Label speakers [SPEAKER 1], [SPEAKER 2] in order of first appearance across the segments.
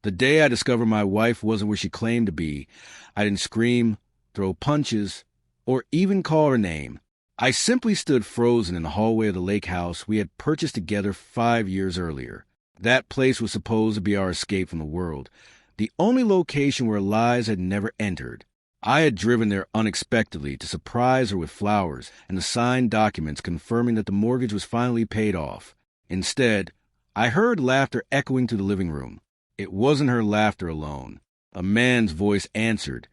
[SPEAKER 1] The day I discovered my wife wasn't where she claimed to be, I didn't scream, throw punches, or even call her name. I simply stood frozen in the hallway of the lake house we had purchased together 5 years earlier. That place was supposed to be our escape from the world, the only location where lies had never entered. I had driven there unexpectedly to surprise her with flowers and the signed documents confirming that the mortgage was finally paid off. Instead, I heard laughter echoing through the living room. It wasn't her laughter alone. A man's voice answered,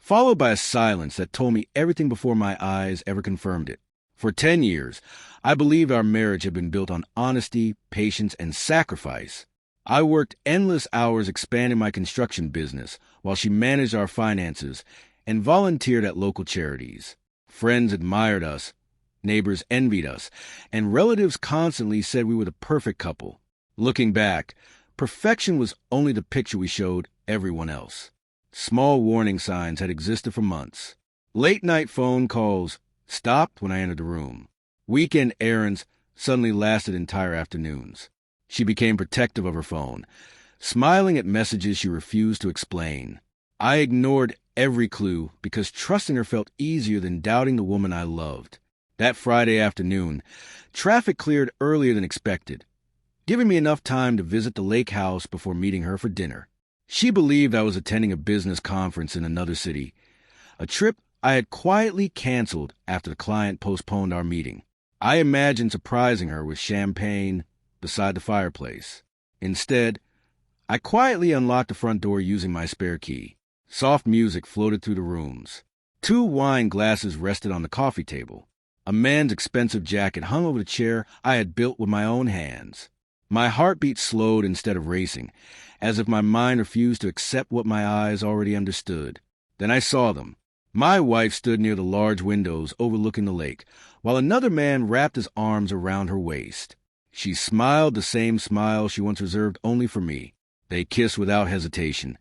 [SPEAKER 1] followed by a silence that told me everything before my eyes ever confirmed it. For 10 years, I believed our marriage had been built on honesty, patience, and sacrifice. I worked endless hours expanding my construction business while she managed our finances and volunteered at local charities. Friends admired us, neighbors envied us, and relatives constantly said we were the perfect couple. Looking back, perfection was only the picture we showed everyone else. Small warning signs had existed for months. Late-night phone calls stopped when I entered the room. Weekend errands suddenly lasted entire afternoons. She became protective of her phone, smiling at messages she refused to explain. I ignored every clue because trusting her felt easier than doubting the woman I loved. That Friday afternoon, traffic cleared earlier than expected, giving me enough time to visit the lake house before meeting her for dinner. She believed I was attending a business conference in another city, a trip I had quietly canceled after the client postponed our meeting. I imagined surprising her with champagne beside the fireplace. Instead, I quietly unlocked the front door using my spare key. Soft music floated through the rooms. 2 wine glasses rested on the coffee table. A man's expensive jacket hung over the chair I had built with my own hands. My heartbeat slowed instead of racing, as if my mind refused to accept what my eyes already understood. Then I saw them. My wife stood near the large windows overlooking the lake, while another man wrapped his arms around her waist. She smiled the same smile she once reserved only for me. They kissed without hesitation,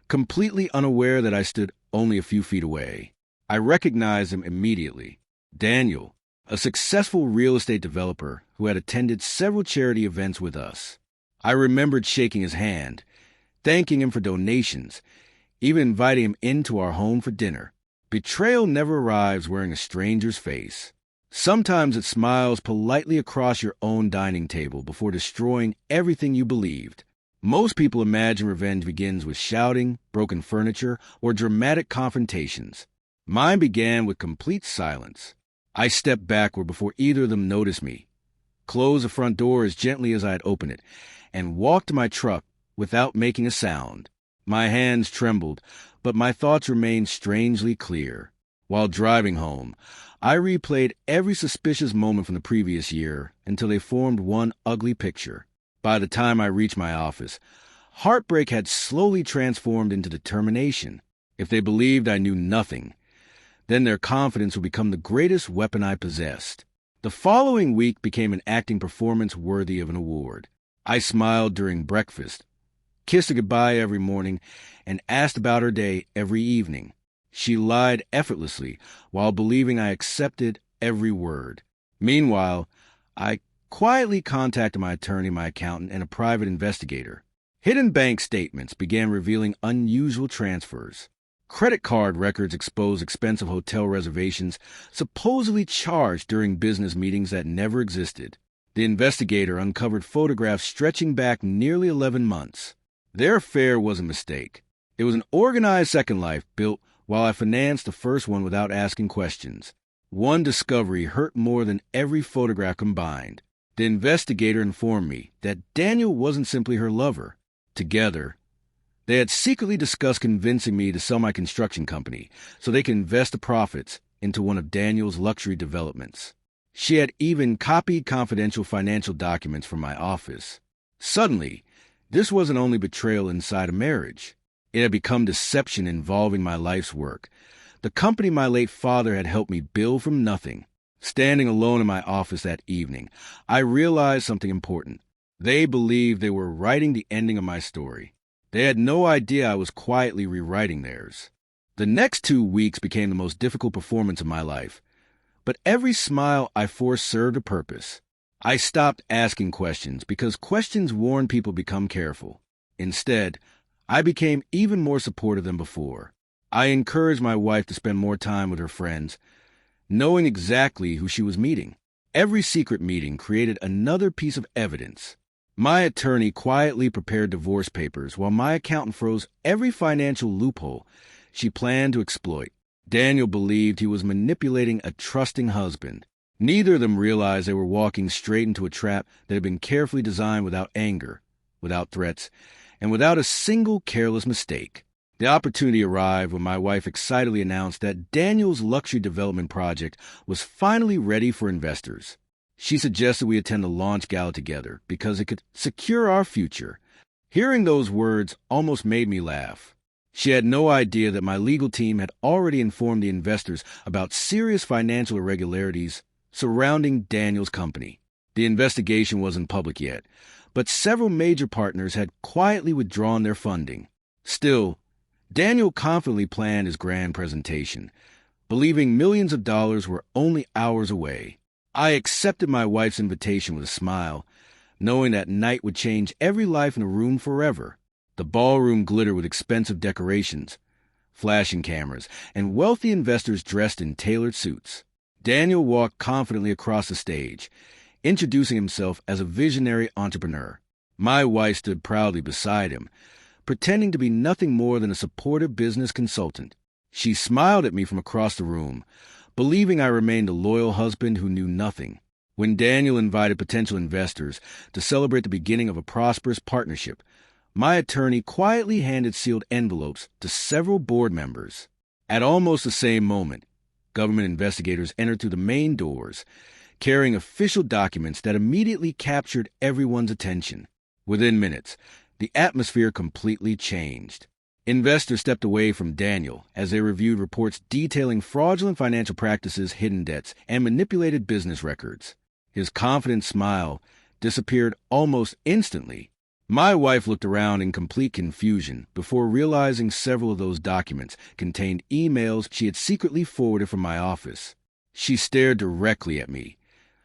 [SPEAKER 1] completely unaware that I stood only a few feet away. I recognized him immediately. Daniel, a successful real estate developer who had attended several charity events with us. I remembered shaking his hand, thanking him for donations, even inviting him into our home for dinner. Betrayal never arrives wearing a stranger's face. Sometimes it smiles politely across your own dining table before destroying everything you believed. Most people imagine revenge begins with shouting, broken furniture, or dramatic confrontations. Mine began with complete silence. I stepped backward before either of them noticed me, closed the front door as gently as I had opened it, and walked to my truck without making a sound. My hands trembled, but my thoughts remained strangely clear. While driving home, I replayed every suspicious moment from the previous year until they formed one ugly picture. By the time I reached my office, heartbreak had slowly transformed into determination. If they believed I knew nothing, then their confidence would become the greatest weapon I possessed. The following week became an acting performance worthy of an award. I smiled during breakfast, kissed her goodbye every morning, and asked about her day every evening. She lied effortlessly while believing I accepted every word. Meanwhile, I quietly contacted my attorney, my accountant, and a private investigator. Hidden bank statements began revealing unusual transfers. Credit card records exposed expensive hotel reservations supposedly charged during business meetings that never existed. The investigator uncovered photographs stretching back nearly 11 months. Their affair was a mistake. It was an organized second life built while I financed the first one without asking questions. One discovery hurt more than every photograph combined. The investigator informed me that Daniel wasn't simply her lover. Together, they had secretly discussed convincing me to sell my construction company so they could invest the profits into one of Daniel's luxury developments. She had even copied confidential financial documents from my office. Suddenly, this wasn't only betrayal inside a marriage. It had become deception involving my life's work, the company my late father had helped me build from nothing. Standing alone in my office that evening, I realized something important. They believed they were writing the ending of my story. They had no idea I was quietly rewriting theirs. The next 2 weeks became the most difficult performance of my life, but every smile I forced served a purpose. I stopped asking questions because questions warn people become careful. Instead, I became even more supportive than before. I encouraged my wife to spend more time with her friends, knowing exactly who she was meeting. Every secret meeting created another piece of evidence. My attorney quietly prepared divorce papers while my accountant froze every financial loophole she planned to exploit. Daniel believed he was manipulating a trusting husband. Neither of them realized they were walking straight into a trap that had been carefully designed without anger, without threats, and without a single careless mistake. The opportunity arrived when my wife excitedly announced that Daniel's luxury development project was finally ready for investors. She suggested we attend the launch gala together because it could secure our future. Hearing those words almost made me laugh. She had no idea that my legal team had already informed the investors about serious financial irregularities surrounding Daniel's company. The investigation wasn't public yet, but several major partners had quietly withdrawn their funding. Still, Daniel confidently planned his grand presentation, believing millions of dollars were only hours away. I accepted my wife's invitation with a smile, knowing that night would change every life in the room forever. The ballroom glittered with expensive decorations, flashing cameras, and wealthy investors dressed in tailored suits. Daniel walked confidently across the stage, introducing himself as a visionary entrepreneur. My wife stood proudly beside him, pretending to be nothing more than a supportive business consultant. She smiled at me from across the room, believing I remained a loyal husband who knew nothing. When Daniel invited potential investors to celebrate the beginning of a prosperous partnership, my attorney quietly handed sealed envelopes to several board members. At almost the same moment, government investigators entered through the main doors, carrying official documents that immediately captured everyone's attention. Within minutes, the atmosphere completely changed. Investors stepped away from Daniel as they reviewed reports detailing fraudulent financial practices, hidden debts, and manipulated business records. His confident smile disappeared almost instantly. My wife looked around in complete confusion before realizing several of those documents contained emails she had secretly forwarded from my office. She stared directly at me,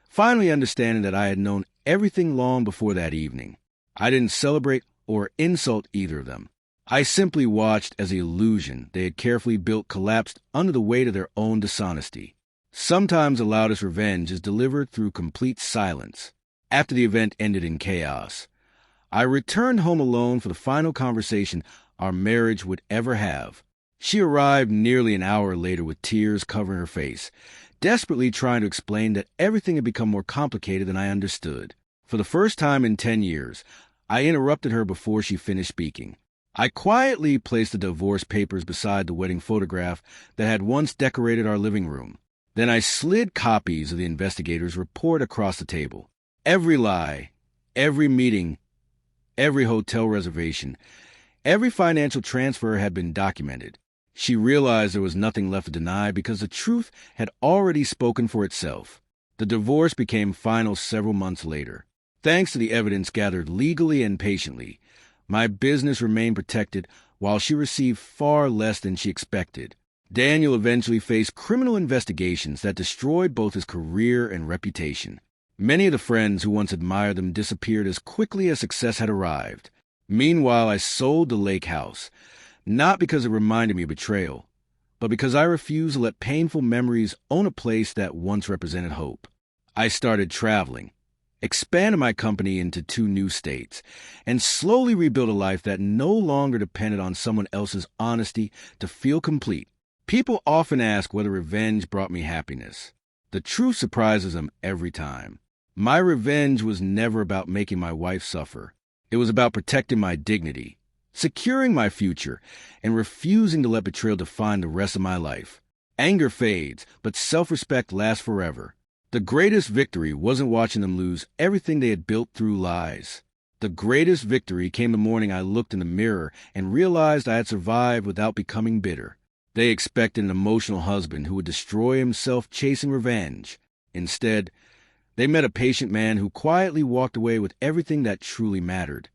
[SPEAKER 1] finally understanding that I had known everything long before that evening. I didn't celebrate or insult either of them. I simply watched as the illusion they had carefully built collapsed under the weight of their own dishonesty. Sometimes the loudest revenge is delivered through complete silence. After the event ended in chaos, I returned home alone for the final conversation our marriage would ever have. She arrived nearly an hour later with tears covering her face, desperately trying to explain that everything had become more complicated than I understood. For the first time in 10 years, I interrupted her before she finished speaking. I quietly placed the divorce papers beside the wedding photograph that had once decorated our living room. Then I slid copies of the investigator's report across the table. Every lie, every meeting, every hotel reservation, every financial transfer had been documented. She realized there was nothing left to deny because the truth had already spoken for itself. The divorce became final several months later. Thanks to the evidence gathered legally and patiently, my business remained protected while she received far less than she expected. Daniel eventually faced criminal investigations that destroyed both his career and reputation. Many of the friends who once admired them disappeared as quickly as success had arrived. Meanwhile, I sold the lake house, not because it reminded me of betrayal, but because I refused to let painful memories own a place that once represented hope. I started traveling, expanded my company into 2 new states, and slowly rebuilt a life that no longer depended on someone else's honesty to feel complete. People often ask whether revenge brought me happiness. The truth surprises them every time. My revenge was never about making my wife suffer. It was about protecting my dignity, securing my future, and refusing to let betrayal define the rest of my life. Anger fades, but self-respect lasts forever. The greatest victory wasn't watching them lose everything they had built through lies. The greatest victory came the morning I looked in the mirror and realized I had survived without becoming bitter. They expected an emotional husband who would destroy himself chasing revenge. Instead, they met a patient man who quietly walked away with everything that truly mattered.